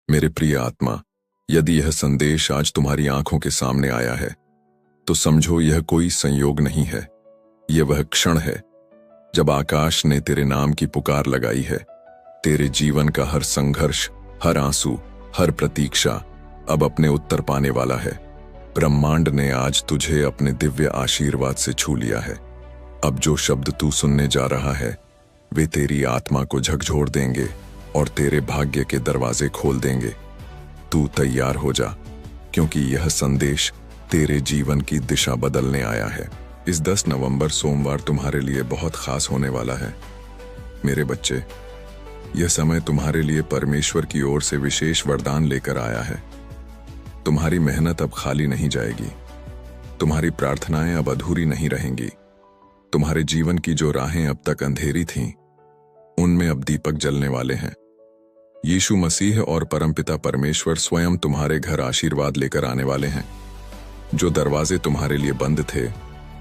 मेरे प्रिय आत्मा, यदि यह संदेश आज तुम्हारी आंखों के सामने आया है तो समझो यह कोई संयोग नहीं है। यह वह क्षण है जब आकाश ने तेरे नाम की पुकार लगाई है। तेरे जीवन का हर संघर्ष, हर आंसू, हर प्रतीक्षा अब अपने उत्तर पाने वाला है। ब्रह्मांड ने आज तुझे अपने दिव्य आशीर्वाद से छू लिया है। अब जो शब्द तू सुनने जा रहा है वे तेरी आत्मा को झकझोर देंगे और तेरे भाग्य के दरवाजे खोल देंगे। तू तैयार हो जा, क्योंकि यह संदेश तेरे जीवन की दिशा बदलने आया है। इस 10 नवंबर सोमवार तुम्हारे लिए बहुत खास होने वाला है। मेरे बच्चे, यह समय तुम्हारे लिए परमेश्वर की ओर से विशेष वरदान लेकर आया है। तुम्हारी मेहनत अब खाली नहीं जाएगी। तुम्हारी प्रार्थनाएं अब अधूरी नहीं रहेंगी। तुम्हारे जीवन की जो राहें अब तक अंधेरी थीं, उनमें अब दीपक जलने वाले हैं। यीशु मसीह और परमपिता परमेश्वर स्वयं तुम्हारे घर आशीर्वाद लेकर आने वाले हैं। जो दरवाजे तुम्हारे लिए बंद थे,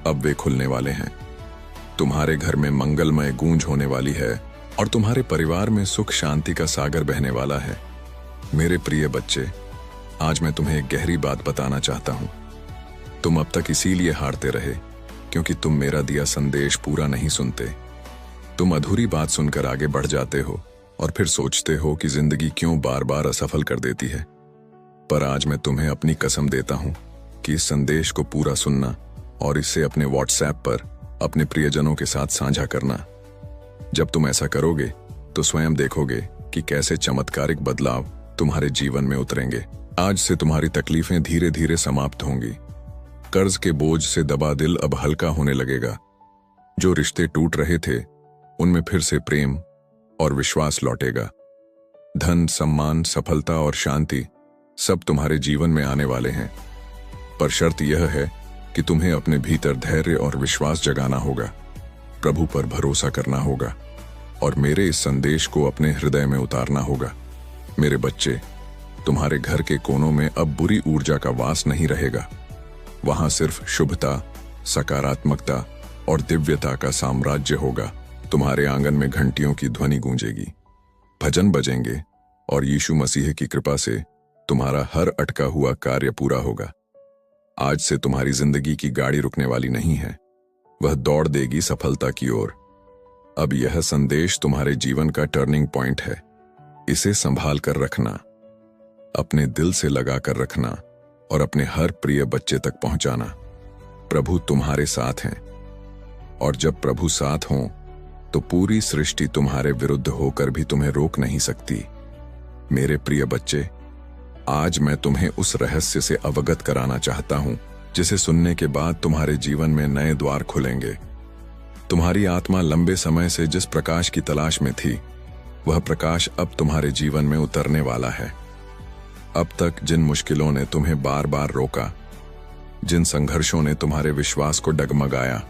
अब वे खुलने वाले हैं। तुम्हारे घर में मंगलमय गूंज होने वाली है और तुम्हारे परिवार में सुख शांति का सागर बहने वाला है। मेरे प्रिय बच्चे, आज मैं तुम्हें एक गहरी बात बताना चाहता हूं। तुम अब तक इसीलिए हारते रहे क्योंकि तुम मेरा दिया संदेश पूरा नहीं सुनते। तुम अधूरी बात सुनकर आगे बढ़ जाते हो और फिर सोचते हो कि जिंदगी क्यों बार बार असफल कर देती है। पर आज मैं तुम्हें अपनी कसम देता हूं कि इस संदेश को पूरा सुनना और इसे अपने व्हाट्सएप पर अपने प्रियजनों के साथ साझा करना। जब तुम ऐसा करोगे तो स्वयं देखोगे कि कैसे चमत्कारिक बदलाव तुम्हारे जीवन में उतरेंगे। आज से तुम्हारी तकलीफें धीरे धीरे समाप्त होंगी। कर्ज के बोझ से दबा दिल अब हल्का होने लगेगा। जो रिश्ते टूट रहे थे उनमें फिर से प्रेम और विश्वास लौटेगा। धन, सम्मान, सफलता और शांति सब तुम्हारे जीवन में आने वाले हैं। पर शर्त यह है कि तुम्हें अपने भीतर धैर्य और विश्वास जगाना होगा, प्रभु पर भरोसा करना होगा और मेरे इस संदेश को अपने हृदय में उतारना होगा। मेरे बच्चे, तुम्हारे घर के कोनों में अब बुरी ऊर्जा का वास नहीं रहेगा। वहां सिर्फ शुभता, सकारात्मकता और दिव्यता का साम्राज्य होगा। तुम्हारे आंगन में घंटियों की ध्वनि गूंजेगी, भजन बजेंगे और यीशु मसीह की कृपा से तुम्हारा हर अटका हुआ कार्य पूरा होगा। आज से तुम्हारी जिंदगी की गाड़ी रुकने वाली नहीं है, वह दौड़ देगी सफलता की ओर। अब यह संदेश तुम्हारे जीवन का टर्निंग पॉइंट है। इसे संभाल कर रखना, अपने दिल से लगा कर रखना और अपने हर प्रिय बच्चे तक पहुंचाना। प्रभु तुम्हारे साथ हैं और जब प्रभु साथ हों तो पूरी सृष्टि तुम्हारे विरुद्ध होकर भी तुम्हें रोक नहीं सकती। मेरे प्रिय बच्चे, आज मैं तुम्हें उस रहस्य से अवगत कराना चाहता हूं जिसे सुनने के बाद तुम्हारे जीवन में नए द्वार खुलेंगे। तुम्हारी आत्मा लंबे समय से जिस प्रकाश की तलाश में थी, वह प्रकाश अब तुम्हारे जीवन में उतरने वाला है। अब तक जिन मुश्किलों ने तुम्हें बार बार रोका, जिन संघर्षों ने तुम्हारे विश्वास को डगमगाया,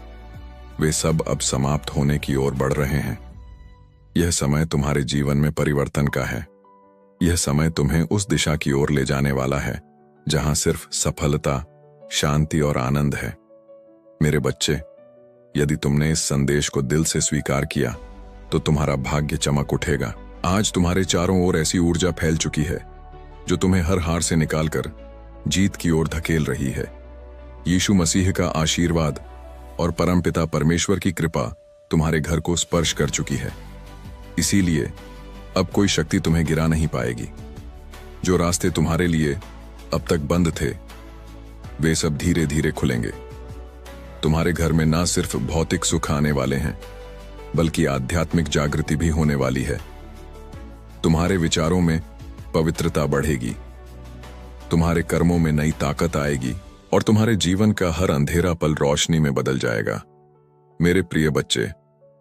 वे सब अब समाप्त होने की ओर बढ़ रहे हैं। यह समय तुम्हारे जीवन में परिवर्तन का है। यह समय तुम्हें उस दिशा की ओर ले जाने वाला है जहां सिर्फ सफलता, शांति और आनंद है। मेरे बच्चे, यदि तुमने इस संदेश को दिल से स्वीकार किया तो तुम्हारा भाग्य चमक उठेगा। आज तुम्हारे चारों ओर ऐसी ऊर्जा फैल चुकी है जो तुम्हें हर हार से निकालकर जीत की ओर धकेल रही है। यीशु मसीह का आशीर्वाद और परमपिता परमेश्वर की कृपा तुम्हारे घर को स्पर्श कर चुकी है। इसीलिए अब कोई शक्ति तुम्हें गिरा नहीं पाएगी। जो रास्ते तुम्हारे लिए अब तक बंद थे, वे सब धीरे धीरे खुलेंगे। तुम्हारे घर में ना सिर्फ भौतिक सुख आने वाले हैं, बल्कि आध्यात्मिक जागृति भी होने वाली है। तुम्हारे विचारों में पवित्रता बढ़ेगी, तुम्हारे कर्मों में नई ताकत आएगी और तुम्हारे जीवन का हर अंधेरा पल रोशनी में बदल जाएगा। मेरे प्रिय बच्चे,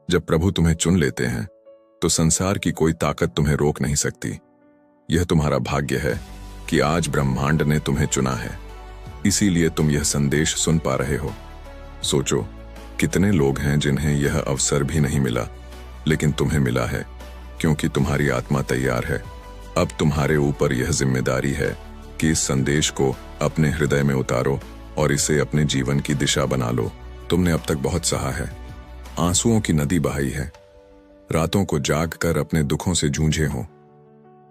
जब प्रभु तुम्हें चुन लेते हैं तो संसार की कोई ताकत तुम्हें रोक नहीं सकती। यह तुम्हारा भाग्य है कि आज ब्रह्मांड ने तुम्हें चुना है, इसीलिए तुम यह संदेश सुन पा रहे हो। सोचो, कितने लोग हैं जिन्हें यह अवसर भी नहीं मिला, लेकिन तुम्हें मिला है क्योंकि तुम्हारी आत्मा तैयार है। अब तुम्हारे ऊपर यह जिम्मेदारी है कि इस संदेश को अपने हृदय में उतारो और इसे अपने जीवन की दिशा बना लो। तुमने अब तक बहुत सहा है, आंसुओं की नदी बहाई है, रातों को जाग कर अपने दुखों से जूझे हो,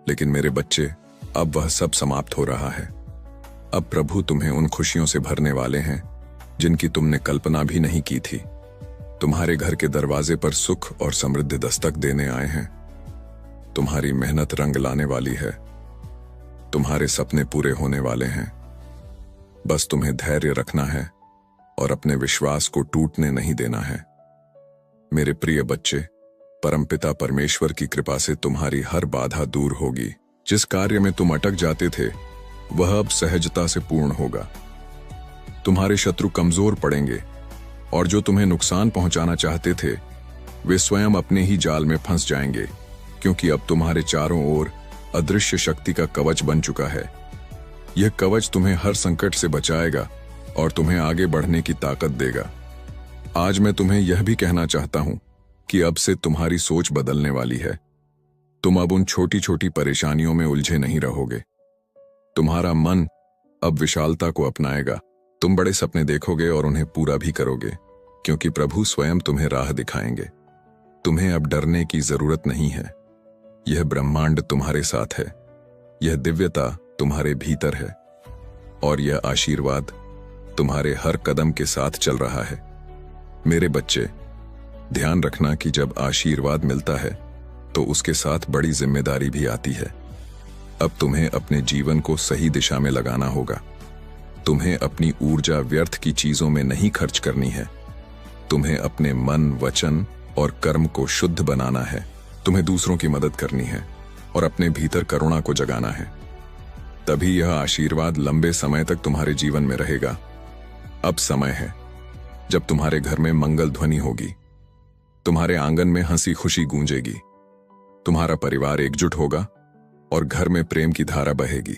लेकिन मेरे बच्चे, अब वह सब समाप्त हो रहा है। अब प्रभु तुम्हें उन खुशियों से भरने वाले हैं जिनकी तुमने कल्पना भी नहीं की थी। तुम्हारे घर के दरवाजे पर सुख और समृद्धि दस्तक देने आए हैं। तुम्हारी मेहनत रंग लाने वाली है। तुम्हारे सपने पूरे होने वाले हैं। बस तुम्हें धैर्य रखना है और अपने विश्वास को टूटने नहीं देना है। मेरे प्रिय बच्चे, परमपिता परमेश्वर की कृपा से तुम्हारी हर बाधा दूर होगी। जिस कार्य में तुम अटक जाते थे वह अब सहजता से पूर्ण होगा। तुम्हारे शत्रु कमजोर पड़ेंगे और जो तुम्हें नुकसान पहुंचाना चाहते थे वे स्वयं अपने ही जाल में फंस जाएंगे, क्योंकि अब तुम्हारे चारों ओर अदृश्य शक्ति का कवच बन चुका है। यह कवच तुम्हें हर संकट से बचाएगा और तुम्हें आगे बढ़ने की ताकत देगा। आज मैं तुम्हें यह भी कहना चाहता हूं कि अब से तुम्हारी सोच बदलने वाली है। तुम अब उन छोटी छोटी परेशानियों में उलझे नहीं रहोगे। तुम्हारा मन अब विशालता को अपनाएगा। तुम बड़े सपने देखोगे और उन्हें पूरा भी करोगे, क्योंकि प्रभु स्वयं तुम्हें राह दिखाएंगे। तुम्हें अब डरने की जरूरत नहीं है। यह ब्रह्मांड तुम्हारे साथ है। यह दिव्यता तुम्हारे भीतर है और यह आशीर्वाद तुम्हारे हर कदम के साथ चल रहा है। मेरे बच्चे, ध्यान रखना कि जब आशीर्वाद मिलता है तो उसके साथ बड़ी जिम्मेदारी भी आती है। अब तुम्हें अपने जीवन को सही दिशा में लगाना होगा। तुम्हें अपनी ऊर्जा व्यर्थ की चीजों में नहीं खर्च करनी है। तुम्हें अपने मन, वचन और कर्म को शुद्ध बनाना है। तुम्हें दूसरों की मदद करनी है और अपने भीतर करुणा को जगाना है। तभी यह आशीर्वाद लंबे समय तक तुम्हारे जीवन में रहेगा। अब समय है जब तुम्हारे घर में मंगल ध्वनि होगी। तुम्हारे आंगन में हंसी खुशी गूंजेगी। तुम्हारा परिवार एकजुट होगा और घर में प्रेम की धारा बहेगी।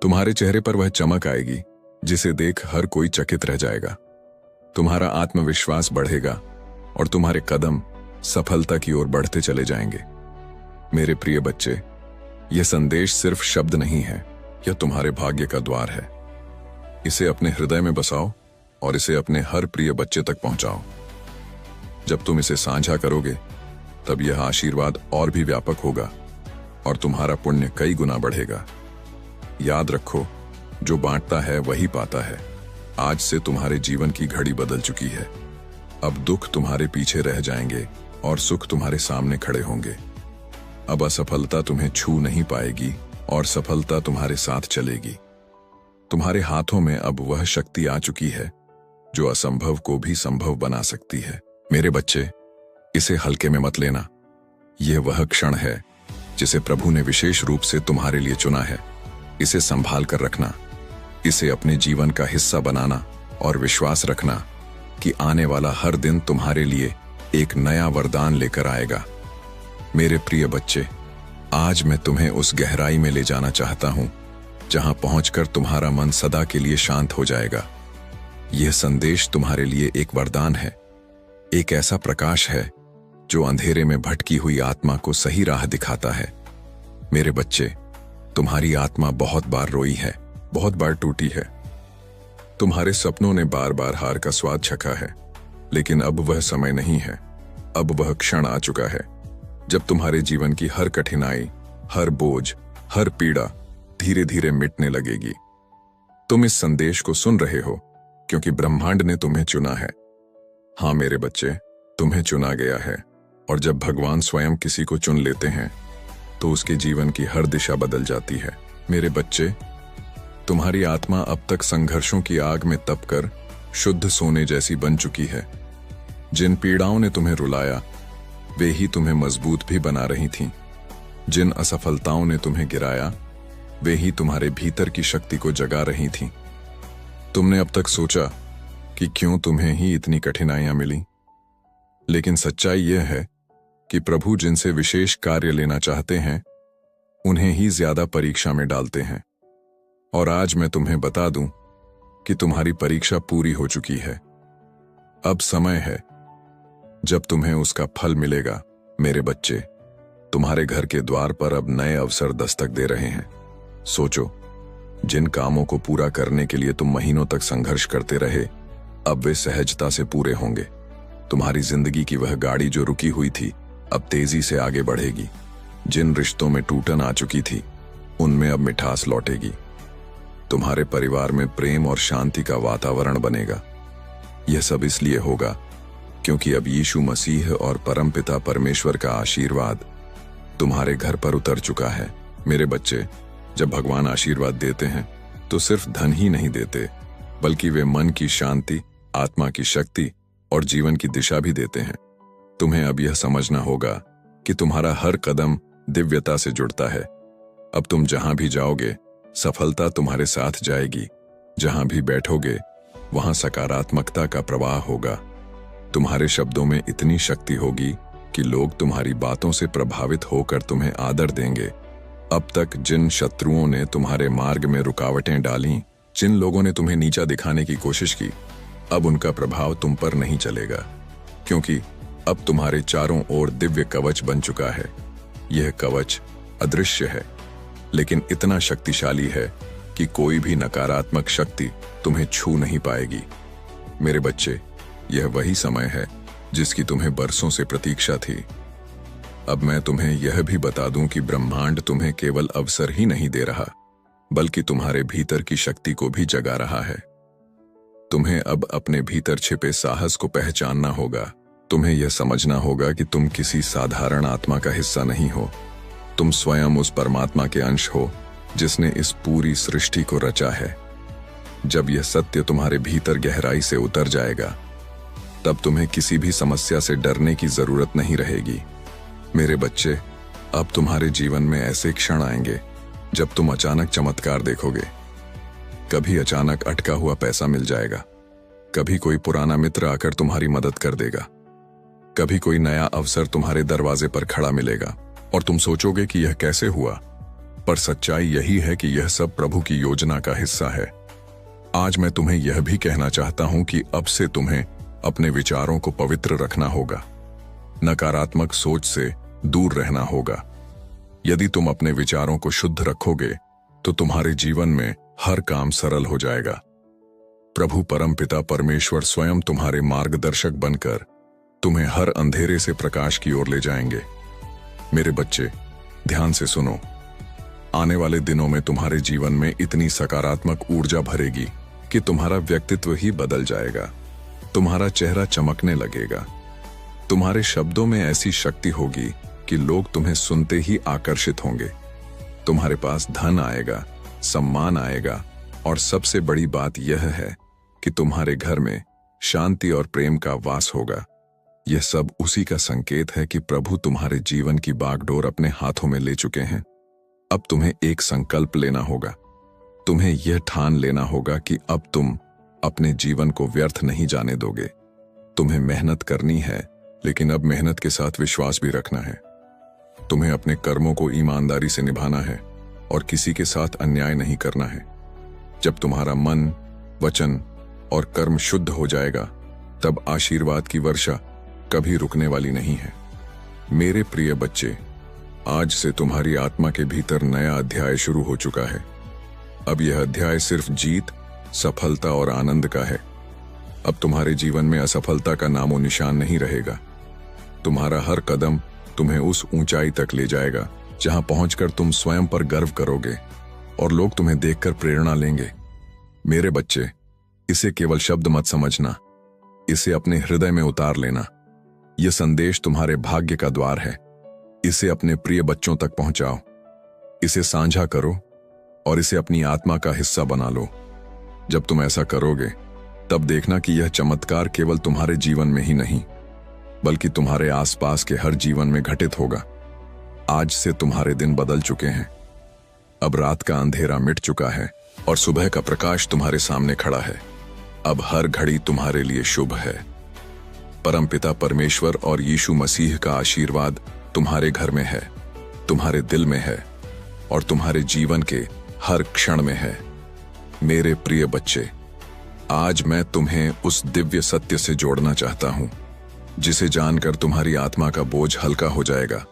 तुम्हारे चेहरे पर वह चमक आएगी जिसे देख हर कोई चकित रह जाएगा। तुम्हारा आत्मविश्वास बढ़ेगा और तुम्हारे कदम सफलता की ओर बढ़ते चले जाएंगे। मेरे प्रिय बच्चे, यह संदेश सिर्फ शब्द नहीं है, यह तुम्हारे भाग्य का द्वार है। इसे अपने हृदय में बसाओ और इसे अपने हर प्रिय बच्चे तक पहुंचाओ। जब तुम इसे साझा करोगे तब यह आशीर्वाद और भी व्यापक होगा और तुम्हारा पुण्य कई गुना बढ़ेगा। याद रखो, जो बांटता है वही पाता है। आज से तुम्हारे जीवन की घड़ी बदल चुकी है। अब दुख तुम्हारे पीछे रह जाएंगे और सुख तुम्हारे सामने खड़े होंगे। अब असफलता तुम्हें छू नहीं पाएगी और सफलता तुम्हारे साथ चलेगी। तुम्हारे हाथों में अब वह शक्ति आ चुकी है जो असंभव को भी संभव बना सकती है। मेरे बच्चे, इसे हल्के में मत लेना। यह वह क्षण है जिसे प्रभु ने विशेष रूप से तुम्हारे लिए चुना है। इसे संभाल कर रखना, इसे अपने जीवन का हिस्सा बनाना और विश्वास रखना कि आने वाला हर दिन तुम्हारे लिए एक नया वरदान लेकर आएगा। मेरे प्रिय बच्चे, आज मैं तुम्हें उस गहराई में ले जाना चाहता हूं जहां पहुंचकर तुम्हारा मन सदा के लिए शांत हो जाएगा। यह संदेश तुम्हारे लिए एक वरदान है, एक ऐसा प्रकाश है जो अंधेरे में भटकी हुई आत्मा को सही राह दिखाता है। मेरे बच्चे, तुम्हारी आत्मा बहुत बार रोई है, बहुत बार टूटी है। तुम्हारे सपनों ने बार बार हार का स्वाद चखा है, लेकिन अब वह समय नहीं है। अब वह क्षण आ चुका है जब तुम्हारे जीवन की हर कठिनाई, हर बोझ, हर पीड़ा धीरे धीरे मिटने लगेगी। तुम इस संदेश को सुन रहे हो क्योंकि ब्रह्मांड ने तुम्हें चुना है। हाँ मेरे बच्चे, तुम्हें चुना गया है और जब भगवान स्वयं किसी को चुन लेते हैं तो उसके जीवन की हर दिशा बदल जाती है। मेरे बच्चे, तुम्हारी आत्मा अब तक संघर्षों की आग में तपकर शुद्ध सोने जैसी बन चुकी है। जिन पीड़ाओं ने तुम्हें रुलाया वे ही तुम्हें मजबूत भी बना रही थीं। जिन असफलताओं ने तुम्हें गिराया वे ही तुम्हारे भीतर की शक्ति को जगा रही थीं। तुमने अब तक सोचा कि क्यों तुम्हें ही इतनी कठिनाइयां मिली, लेकिन सच्चाई यह है कि प्रभु जिनसे विशेष कार्य लेना चाहते हैं उन्हें ही ज्यादा परीक्षा में डालते हैं। और आज मैं तुम्हें बता दूं कि तुम्हारी परीक्षा पूरी हो चुकी है। अब समय है जब तुम्हें उसका फल मिलेगा। मेरे बच्चे, तुम्हारे घर के द्वार पर अब नए अवसर दस्तक दे रहे हैं। सोचो, जिन कामों को पूरा करने के लिए तुम महीनों तक संघर्ष करते रहे, अब वे सहजता से पूरे होंगे। तुम्हारी जिंदगी की वह गाड़ी जो रुकी हुई थी अब तेजी से आगे बढ़ेगी। जिन रिश्तों में टूटन आ चुकी थी उनमें अब मिठास लौटेगी। तुम्हारे परिवार में प्रेम और शांति का वातावरण बनेगा। यह सब इसलिए होगा क्योंकि अब यीशु मसीह और परमपिता परमेश्वर का आशीर्वाद तुम्हारे घर पर उतर चुका है। मेरे बच्चे, जब भगवान आशीर्वाद देते हैं तो सिर्फ धन ही नहीं देते, बल्कि वे मन की शांति, आत्मा की शक्ति और जीवन की दिशा भी देते हैं। तुम्हें अब यह समझना होगा कि तुम्हारा हर कदम दिव्यता से जुड़ता है। अब तुम जहां भी जाओगे, सफलता तुम्हारे साथ जाएगी। जहां भी बैठोगे, वहां सकारात्मकता का प्रवाह होगा। तुम्हारे शब्दों में इतनी शक्ति होगी कि लोग तुम्हारी बातों से प्रभावित होकर तुम्हें आदर देंगे। अब तक जिन शत्रुओं ने तुम्हारे मार्ग में रुकावटें डाली, जिन लोगों ने तुम्हें नीचा दिखाने की कोशिश की, अब उनका प्रभाव तुम पर नहीं चलेगा, क्योंकि अब तुम्हारे चारों ओर दिव्य कवच बन चुका है। यह कवच अदृश्य है, लेकिन इतना शक्तिशाली है कि कोई भी नकारात्मक शक्ति तुम्हें छू नहीं पाएगी। मेरे बच्चे, यह वही समय है जिसकी तुम्हें बरसों से प्रतीक्षा थी। अब मैं तुम्हें यह भी बता दूं कि ब्रह्मांड तुम्हें केवल अवसर ही नहीं दे रहा, बल्कि तुम्हारे भीतर की शक्ति को भी जगा रहा है। तुम्हें अब अपने भीतर छिपे साहस को पहचानना होगा। तुम्हें यह समझना होगा कि तुम किसी साधारण आत्मा का हिस्सा नहीं हो। तुम स्वयं उस परमात्मा के अंश हो जिसने इस पूरी सृष्टि को रचा है। जब यह सत्य तुम्हारे भीतर गहराई से उतर जाएगा, तब तुम्हें किसी भी समस्या से डरने की जरूरत नहीं रहेगी। मेरे बच्चे, अब तुम्हारे जीवन में ऐसे क्षण आएंगे जब तुम अचानक चमत्कार देखोगे। कभी अचानक अटका हुआ पैसा मिल जाएगा, कभी कोई पुराना मित्र आकर तुम्हारी मदद कर देगा, कभी कोई नया अवसर तुम्हारे दरवाजे पर खड़ा मिलेगा और तुम सोचोगे कि यह कैसे हुआ। पर सच्चाई यही है कि यह सब प्रभु की योजना का हिस्सा है। आज मैं तुम्हें यह भी कहना चाहता हूं कि अब से तुम्हें अपने विचारों को पवित्र रखना होगा। नकारात्मक सोच से दूर रहना होगा। यदि तुम अपने विचारों को शुद्ध रखोगे तो तुम्हारे जीवन में हर काम सरल हो जाएगा। प्रभु परमपिता परमेश्वर स्वयं तुम्हारे मार्गदर्शक बनकर तुम्हें हर अंधेरे से प्रकाश की ओर ले जाएंगे। मेरे बच्चे, ध्यान से सुनो। आने वाले दिनों में तुम्हारे जीवन में इतनी सकारात्मक ऊर्जा भरेगी कि तुम्हारा व्यक्तित्व ही बदल जाएगा। तुम्हारा चेहरा चमकने लगेगा। तुम्हारे शब्दों में ऐसी शक्ति होगी कि लोग तुम्हें सुनते ही आकर्षित होंगे। तुम्हारे पास धन आएगा, सम्मान आएगा, और सबसे बड़ी बात यह है कि तुम्हारे घर में शांति और प्रेम का वास होगा। यह सब उसी का संकेत है कि प्रभु तुम्हारे जीवन की बागडोर अपने हाथों में ले चुके हैं। अब तुम्हें एक संकल्प लेना होगा। तुम्हें यह ठान लेना होगा कि अब तुम अपने जीवन को व्यर्थ नहीं जाने दोगे। तुम्हें मेहनत करनी है, लेकिन अब मेहनत के साथ विश्वास भी रखना है। तुम्हें अपने कर्मों को ईमानदारी से निभाना है और किसी के साथ अन्याय नहीं करना है। जब तुम्हारा मन, वचन और कर्म शुद्ध हो जाएगा, तब आशीर्वाद की वर्षा कभी रुकने वाली नहीं है। मेरे प्रिय बच्चे, आज से तुम्हारी आत्मा के भीतर नया अध्याय शुरू हो चुका है। अब यह अध्याय सिर्फ जीत, सफलता और आनंद का है। अब तुम्हारे जीवन में असफलता का नामो निशान नहीं रहेगा। तुम्हारा हर कदम तुम्हें उस ऊंचाई तक ले जाएगा जहां पहुंचकर तुम स्वयं पर गर्व करोगे और लोग तुम्हें देखकर प्रेरणा लेंगे। मेरे बच्चे, इसे केवल शब्द मत समझना, इसे अपने हृदय में उतार लेना। यह संदेश तुम्हारे भाग्य का द्वार है। इसे अपने प्रिय बच्चों तक पहुंचाओ, इसे साझा करो और इसे अपनी आत्मा का हिस्सा बना लो। जब तुम ऐसा करोगे, तब देखना कि यह चमत्कार केवल तुम्हारे जीवन में ही नहीं, बल्कि तुम्हारे आसपास के हर जीवन में घटित होगा। आज से तुम्हारे दिन बदल चुके हैं। अब रात का अंधेरा मिट चुका है और सुबह का प्रकाश तुम्हारे सामने खड़ा है। अब हर घड़ी तुम्हारे लिए शुभ है। परमपिता परमेश्वर और यीशु मसीह का आशीर्वाद तुम्हारे घर में है, तुम्हारे दिल में है और तुम्हारे जीवन के हर क्षण में है। मेरे प्रिय बच्चे, आज मैं तुम्हें उस दिव्य सत्य से जोड़ना चाहता हूं, जिसे जानकर तुम्हारी आत्मा का बोझ हल्का हो जाएगा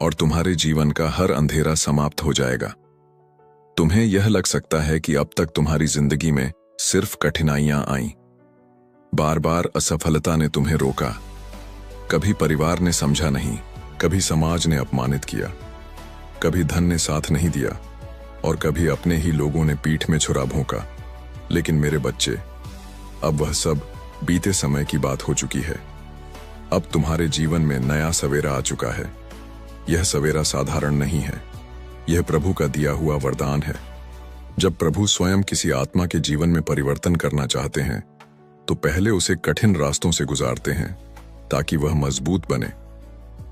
और तुम्हारे जीवन का हर अंधेरा समाप्त हो जाएगा। तुम्हें यह लग सकता है कि अब तक तुम्हारी जिंदगी में सिर्फ कठिनाइयां आईं। बार बार असफलता ने तुम्हें रोका। कभी परिवार ने समझा नहीं, कभी समाज ने अपमानित किया, कभी धन ने साथ नहीं दिया। और कभी अपने ही लोगों ने पीठ में छुरा भोंका। लेकिन मेरे बच्चे, अब वह सब बीते समय की बात हो चुकी है। अब तुम्हारे जीवन में नया सवेरा आ चुका है। यह सवेरा साधारण नहीं है, यह प्रभु का दिया हुआ वरदान है। जब प्रभु स्वयं किसी आत्मा के जीवन में परिवर्तन करना चाहते हैं तो पहले उसे कठिन रास्तों से गुजारते हैं ताकि वह मजबूत बने।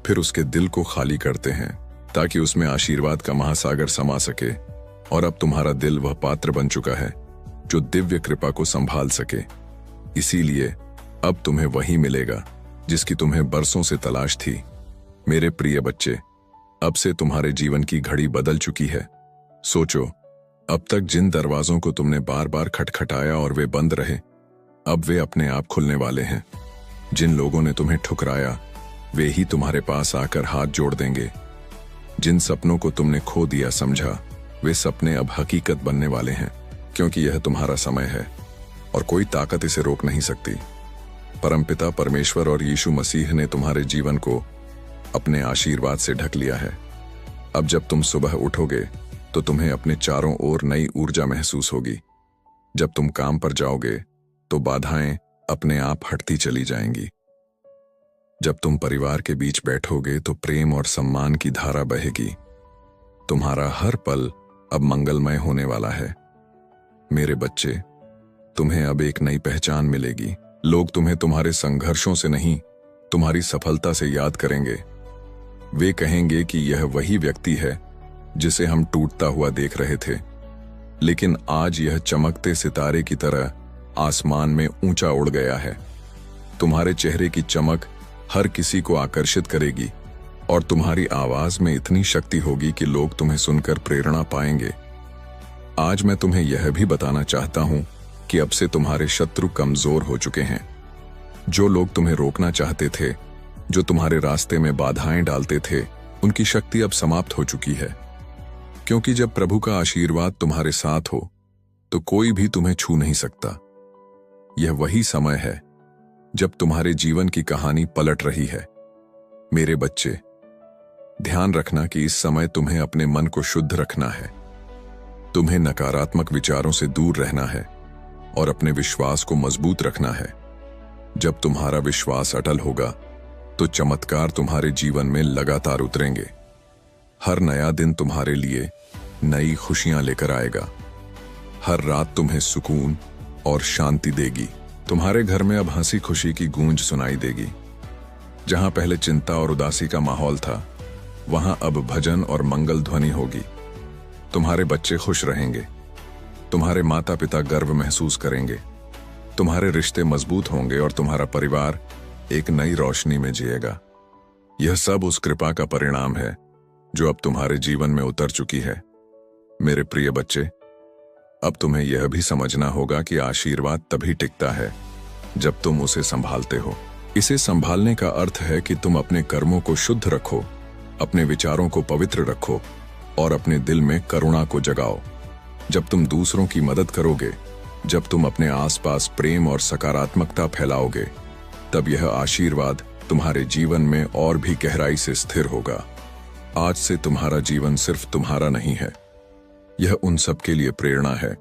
फिर उसके दिल को खाली करते हैं ताकि उसमें आशीर्वाद का महासागर समा सके। और अब तुम्हारा दिल वह पात्र बन चुका है जो दिव्य कृपा को संभाल सके। इसीलिए अब तुम्हें वही मिलेगा जिसकी तुम्हें बरसों से तलाश थी। मेरे प्रिय बच्चे, अब से तुम्हारे जीवन की घड़ी बदल चुकी है। सोचो, अब तक जिन दरवाजों को तुमने बार बार खटखटाया और वे बंद रहे, अब वे अपने आप खुलने वाले हैं। जिन लोगों ने तुम्हें ठुकराया, वे ही तुम्हारे पास आकर हाथ जोड़ देंगे। जिन सपनों को तुमने खो दिया समझा, वे सपने अब हकीकत बनने वाले हैं, क्योंकि यह तुम्हारा समय है और कोई ताकत इसे रोक नहीं सकती। परमपिता परमेश्वर और यीशु मसीह ने तुम्हारे जीवन को अपने आशीर्वाद से ढक लिया है। अब जब तुम सुबह उठोगे तो तुम्हें अपने चारों ओर नई ऊर्जा महसूस होगी। जब तुम काम पर जाओगे तो बाधाएं अपने आप हटती चली जाएंगी। जब तुम परिवार के बीच बैठोगे तो प्रेम और सम्मान की धारा बहेगी। तुम्हारा हर पल अब मंगलमय होने वाला है। मेरे बच्चे, तुम्हें अब एक नई पहचान मिलेगी। लोग तुम्हें तुम्हारे संघर्षों से नहीं, तुम्हारी सफलता से याद करेंगे। वे कहेंगे कि यह वही व्यक्ति है जिसे हम टूटता हुआ देख रहे थे, लेकिन आज यह चमकते सितारे की तरह आसमान में ऊंचा उड़ गया है। तुम्हारे चेहरे की चमक हर किसी को आकर्षित करेगी और तुम्हारी आवाज में इतनी शक्ति होगी कि लोग तुम्हें सुनकर प्रेरणा पाएंगे। आज मैं तुम्हें यह भी बताना चाहता हूं कि अब से तुम्हारे शत्रु कमजोर हो चुके हैं। जो लोग तुम्हें रोकना चाहते थे, जो तुम्हारे रास्ते में बाधाएं डालते थे, उनकी शक्ति अब समाप्त हो चुकी है। क्योंकि जब प्रभु का आशीर्वाद तुम्हारे साथ हो तो कोई भी तुम्हें छू नहीं सकता। यह वही समय है जब तुम्हारे जीवन की कहानी पलट रही है। मेरे बच्चे, ध्यान रखना कि इस समय तुम्हें अपने मन को शुद्ध रखना है। तुम्हें नकारात्मक विचारों से दूर रहना है और अपने विश्वास को मजबूत रखना है। जब तुम्हारा विश्वास अटल होगा तो चमत्कार तुम्हारे जीवन में लगातार उतरेंगे। हर नया दिन तुम्हारे लिए नई खुशियां लेकर आएगा। हर रात तुम्हें सुकून और शांति देगी। तुम्हारे घर में अब हंसी खुशी की गूंज सुनाई देगी। जहां पहले चिंता और उदासी का माहौल था, वहां अब भजन और मंगल ध्वनि होगी। तुम्हारे बच्चे खुश रहेंगे, तुम्हारे माता पिता गर्व महसूस करेंगे, तुम्हारे रिश्ते मजबूत होंगे और तुम्हारा परिवार एक नई रोशनी में जिएगा। यह सब उस कृपा का परिणाम है जो अब तुम्हारे जीवन में उतर चुकी है। मेरे प्रिय बच्चे, अब तुम्हें यह भी समझना होगा कि आशीर्वाद तभी टिकता है जब तुम उसे संभालते हो। इसे संभालने का अर्थ है कि तुम अपने कर्मों को शुद्ध रखो, अपने विचारों को पवित्र रखो और अपने दिल में करुणा को जगाओ। जब तुम दूसरों की मदद करोगे, जब तुम अपने आसपास प्रेम और सकारात्मकता फैलाओगे, तब यह आशीर्वाद तुम्हारे जीवन में और भी गहराई से स्थिर होगा। आज से तुम्हारा जीवन सिर्फ तुम्हारा नहीं है, यह उन सब के लिए प्रेरणा है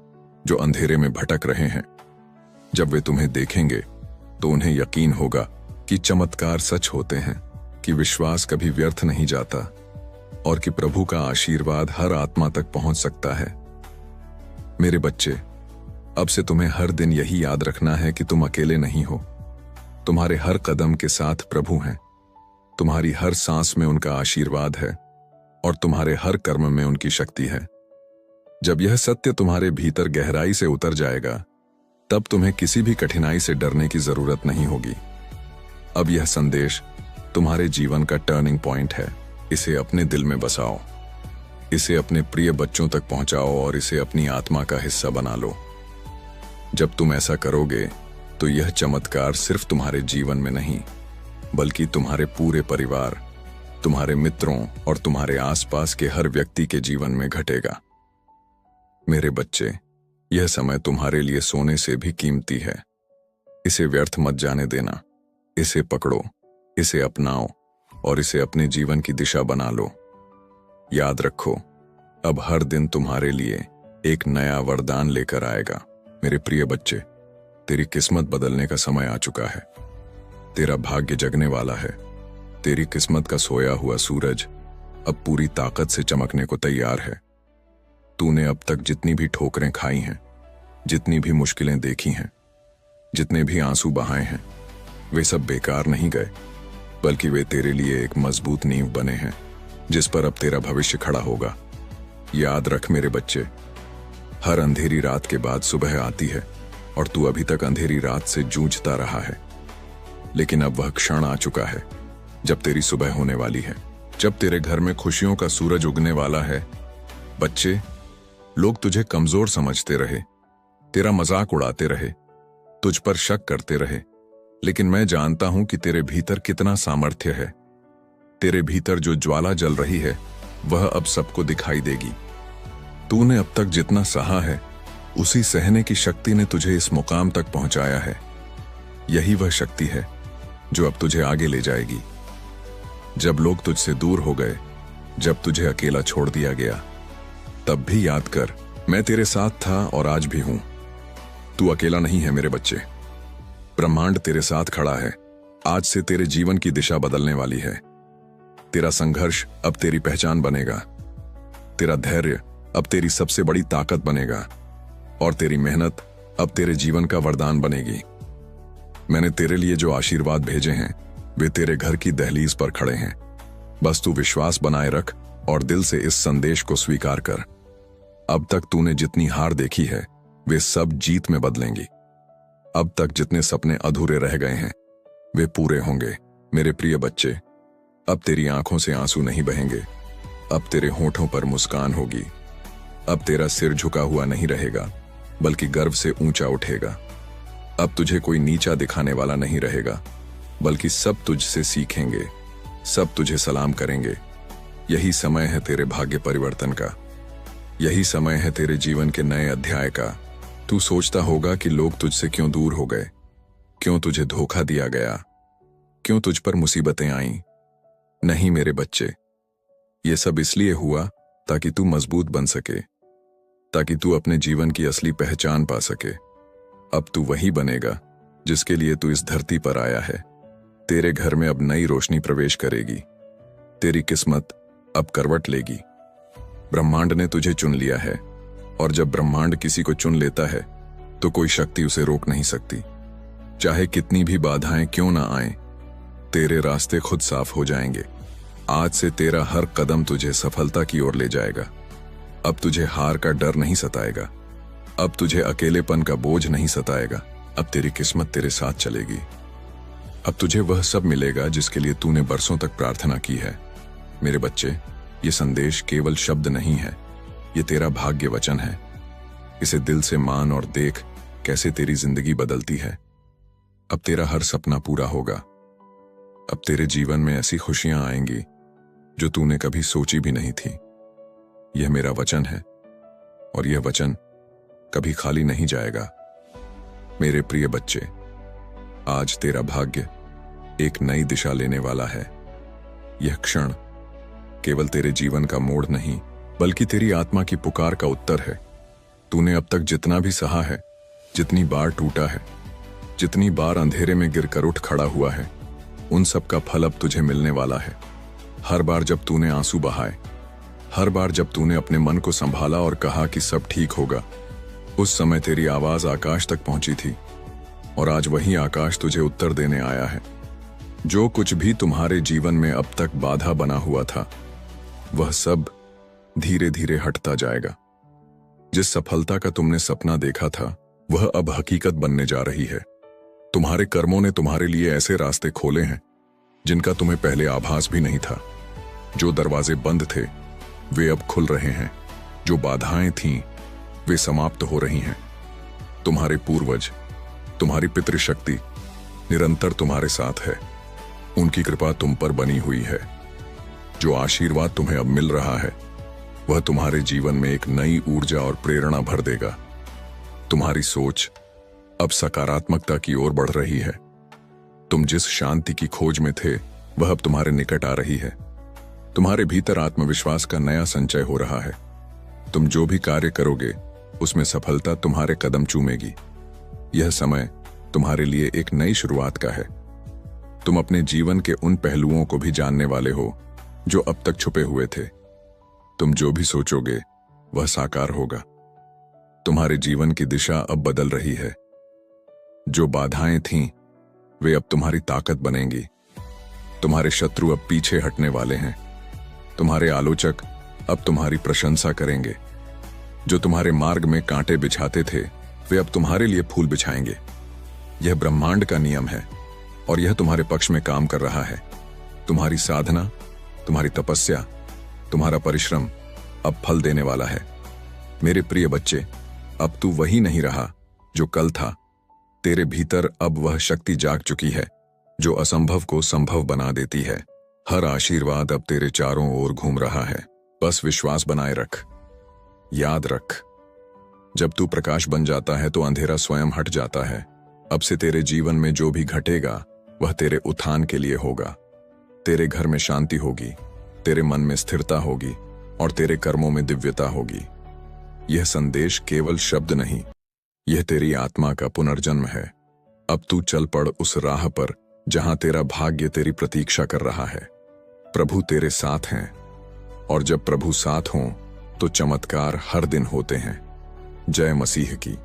जो अंधेरे में भटक रहे हैं। जब वे तुम्हें देखेंगे तो उन्हें यकीन होगा कि चमत्कार सच होते हैं, कि विश्वास कभी व्यर्थ नहीं जाता और कि प्रभु का आशीर्वाद हर आत्मा तक पहुंच सकता है। मेरे बच्चे, अब से तुम्हें हर दिन यही याद रखना है कि तुम अकेले नहीं हो। तुम्हारे हर कदम के साथ प्रभु हैं, तुम्हारी हर सांस में उनका आशीर्वाद है और तुम्हारे हर कर्म में उनकी शक्ति है। जब यह सत्य तुम्हारे भीतर गहराई से उतर जाएगा, तब तुम्हें किसी भी कठिनाई से डरने की जरूरत नहीं होगी। अब यह संदेश तुम्हारे जीवन का टर्निंग पॉइंट है। इसे अपने दिल में बसाओ, इसे अपने प्रिय बच्चों तक पहुंचाओ और इसे अपनी आत्मा का हिस्सा बना लो। जब तुम ऐसा करोगे तो यह चमत्कार सिर्फ तुम्हारे जीवन में नहीं, बल्कि तुम्हारे पूरे परिवार, तुम्हारे मित्रों और तुम्हारे आसपास के हर व्यक्ति के जीवन में घटेगा। मेरे बच्चे, यह समय तुम्हारे लिए सोने से भी कीमती है। इसे व्यर्थ मत जाने देना। इसे पकड़ो, इसे अपनाओ और इसे अपने जीवन की दिशा बना लो। याद रखो, अब हर दिन तुम्हारे लिए एक नया वरदान लेकर आएगा। मेरे प्रिय बच्चे, तेरी किस्मत बदलने का समय आ चुका है। तेरा भाग्य जगने वाला है। तेरी किस्मत का सोया हुआ सूरज अब पूरी ताकत से चमकने को तैयार है। तूने अब तक जितनी भी ठोकरें खाई हैं, जितनी भी मुश्किलें देखी हैं, जितने भी आंसू बहाए हैं, वे सब बेकार नहीं गए, बल्कि वे तेरे लिए एक मजबूत नींव बने हैं जिस पर अब तेरा भविष्य खड़ा होगा। याद रख मेरे बच्चे, हर अंधेरी रात के बाद सुबह आती है और तू अभी तक अंधेरी रात से जूझता रहा है। लेकिन अब वह क्षण आ चुका है जब तेरी सुबह होने वाली है, जब तेरे घर में खुशियों का सूरज उगने वाला है। बच्चे, लोग तुझे कमजोर समझते रहे, तेरा मजाक उड़ाते रहे, तुझ पर शक करते रहे, लेकिन मैं जानता हूं कि तेरे भीतर कितना सामर्थ्य है। तेरे भीतर जो ज्वाला जल रही है वह अब सबको दिखाई देगी। तूने अब तक जितना सहा है, उसी सहने की शक्ति ने तुझे इस मुकाम तक पहुंचाया है। यही वह शक्ति है जो अब तुझे आगे ले जाएगी। जब लोग तुझसे दूर हो गए, जब तुझे अकेला छोड़ दिया गया, तब भी याद कर, मैं तेरे साथ था और आज भी हूं। तू अकेला नहीं है मेरे बच्चे। ब्रह्मांड तेरे साथ खड़ा है। आज से तेरे जीवन की दिशा बदलने वाली है। तेरा संघर्ष अब तेरी पहचान बनेगा। तेरा धैर्य अब तेरी सबसे बड़ी ताकत बनेगा और तेरी मेहनत अब तेरे जीवन का वरदान बनेगी। मैंने तेरे लिए जो आशीर्वाद भेजे हैं वे तेरे घर की दहलीज पर खड़े हैं। बस तू विश्वास बनाए रख और दिल से इस संदेश को स्वीकार कर। अब तक तूने जितनी हार देखी है वे सब जीत में बदलेंगी। अब तक जितने सपने अधूरे रह गए हैं वे पूरे होंगे। मेरे प्रिय बच्चे, अब तेरी आंखों से आंसू नहीं बहेंगे। अब तेरे होठों पर मुस्कान होगी। अब तेरा सिर झुका हुआ नहीं रहेगा, बल्कि गर्व से ऊंचा उठेगा। अब तुझे कोई नीचा दिखाने वाला नहीं रहेगा, बल्कि सब तुझसे सीखेंगे, सब तुझे सलाम करेंगे। यही समय है तेरे भाग्य परिवर्तन का। यही समय है तेरे जीवन के नए अध्याय का। तू सोचता होगा कि लोग तुझसे क्यों दूर हो गए, क्यों तुझे धोखा दिया गया, क्यों तुझ पर मुसीबतें आईं। नहीं मेरे बच्चे, ये सब इसलिए हुआ ताकि तू मजबूत बन सके, ताकि तू अपने जीवन की असली पहचान पा सके। अब तू वही बनेगा जिसके लिए तू इस धरती पर आया है। तेरे घर में अब नई रोशनी प्रवेश करेगी। तेरी किस्मत अब करवट लेगी। ब्रह्मांड ने तुझे चुन लिया है, और जब ब्रह्मांड किसी को चुन लेता है तो कोई शक्ति उसे रोक नहीं सकती। चाहे कितनी भी बाधाएं क्यों ना आएं, तेरे रास्ते खुद साफ हो जाएंगे। आज से तेरा हर कदम तुझे सफलता की ओर ले जाएगा। अब तुझे हार का डर नहीं सताएगा। अब तुझे अकेलेपन का बोझ नहीं सताएगा। अब तेरी किस्मत तेरे साथ चलेगी। अब तुझे वह सब मिलेगा जिसके लिए तूने बरसों तक प्रार्थना की है। मेरे बच्चे, ये संदेश केवल शब्द नहीं है, ये तेरा भाग्य वचन है। इसे दिल से मान और देख कैसे तेरी जिंदगी बदलती है। अब तेरा हर सपना पूरा होगा। अब तेरे जीवन में ऐसी खुशियां आएंगी जो तूने कभी सोची भी नहीं थी। यह मेरा वचन है और यह वचन कभी खाली नहीं जाएगा। मेरे प्रिय बच्चे, आज तेरा भाग्य एक नई दिशा लेने वाला है। यह क्षण केवल तेरे जीवन का मोड़ नहीं, बल्कि तेरी आत्मा की पुकार का उत्तर है। तूने अब तक जितना भी सहा है, जितनी बार टूटा है, जितनी बार अंधेरे में गिरकर उठ खड़ा हुआ है, उन सब का फल अब तुझे मिलने वाला है। हर बार जब तूने आंसू बहाए, हर बार जब तूने अपने मन को संभाला और कहा कि सब ठीक होगा, उस समय तेरी आवाज आकाश तक पहुंची थी, और आज वही आकाश तुझे उत्तर देने आया है। जो कुछ भी तुम्हारे जीवन में अब तक बाधा बना हुआ था, वह सब धीरे धीरे हटता जाएगा। जिस सफलता का तुमने सपना देखा था, वह अब हकीकत बनने जा रही है। तुम्हारे कर्मों ने तुम्हारे लिए ऐसे रास्ते खोले हैं जिनका तुम्हें पहले आभास भी नहीं था। जो दरवाजे बंद थे वे अब खुल रहे हैं। जो बाधाएं थीं वे समाप्त हो रही हैं। तुम्हारे पूर्वज, तुम्हारी पितृशक्ति निरंतर तुम्हारे साथ है। उनकी कृपा तुम पर बनी हुई है। जो आशीर्वाद तुम्हें अब मिल रहा है वह तुम्हारे जीवन में एक नई ऊर्जा और प्रेरणा भर देगा। तुम्हारी सोच अब सकारात्मकता की ओर बढ़ रही है। तुम जिस शांति की खोज में थे वह अब तुम्हारे निकट आ रही है। तुम्हारे भीतर आत्मविश्वास का नया संचय हो रहा है। तुम जो भी कार्य करोगे उसमें सफलता तुम्हारे कदम चूमेगी। यह समय तुम्हारे लिए एक नई शुरुआत का है। तुम अपने जीवन के उन पहलुओं को भी जानने वाले हो जो अब तक छुपे हुए थे। तुम जो भी सोचोगे वह साकार होगा। तुम्हारे जीवन की दिशा अब बदल रही है। जो बाधाएं थीं वे अब तुम्हारी ताकत बनेंगी। तुम्हारे शत्रु अब पीछे हटने वाले हैं। तुम्हारे आलोचक अब तुम्हारी प्रशंसा करेंगे। जो तुम्हारे मार्ग में कांटे बिछाते थे वे अब तुम्हारे लिए फूल बिछाएंगे। यह ब्रह्मांड का नियम है और यह तुम्हारे पक्ष में काम कर रहा है। तुम्हारी साधना, तुम्हारी तपस्या, तुम्हारा परिश्रम अब फल देने वाला है। मेरे प्रिय बच्चे, अब तू वही नहीं रहा जो कल था। तेरे भीतर अब वह शक्ति जाग चुकी है जो असंभव को संभव बना देती है। हर आशीर्वाद अब तेरे चारों ओर घूम रहा है। बस विश्वास बनाए रख। याद रख, जब तू प्रकाश बन जाता है तो अंधेरा स्वयं हट जाता है। अब से तेरे जीवन में जो भी घटेगा वह तेरे उत्थान के लिए होगा। तेरे घर में शांति होगी, तेरे मन में स्थिरता होगी और तेरे कर्मों में दिव्यता होगी। यह संदेश केवल शब्द नहीं, यह तेरी आत्मा का पुनर्जन्म है। अब तू चल पड़ उस राह पर जहां तेरा भाग्य तेरी प्रतीक्षा कर रहा है। प्रभु तेरे साथ हैं और जब प्रभु साथ हों तो चमत्कार हर दिन होते हैं। जय मसीह की।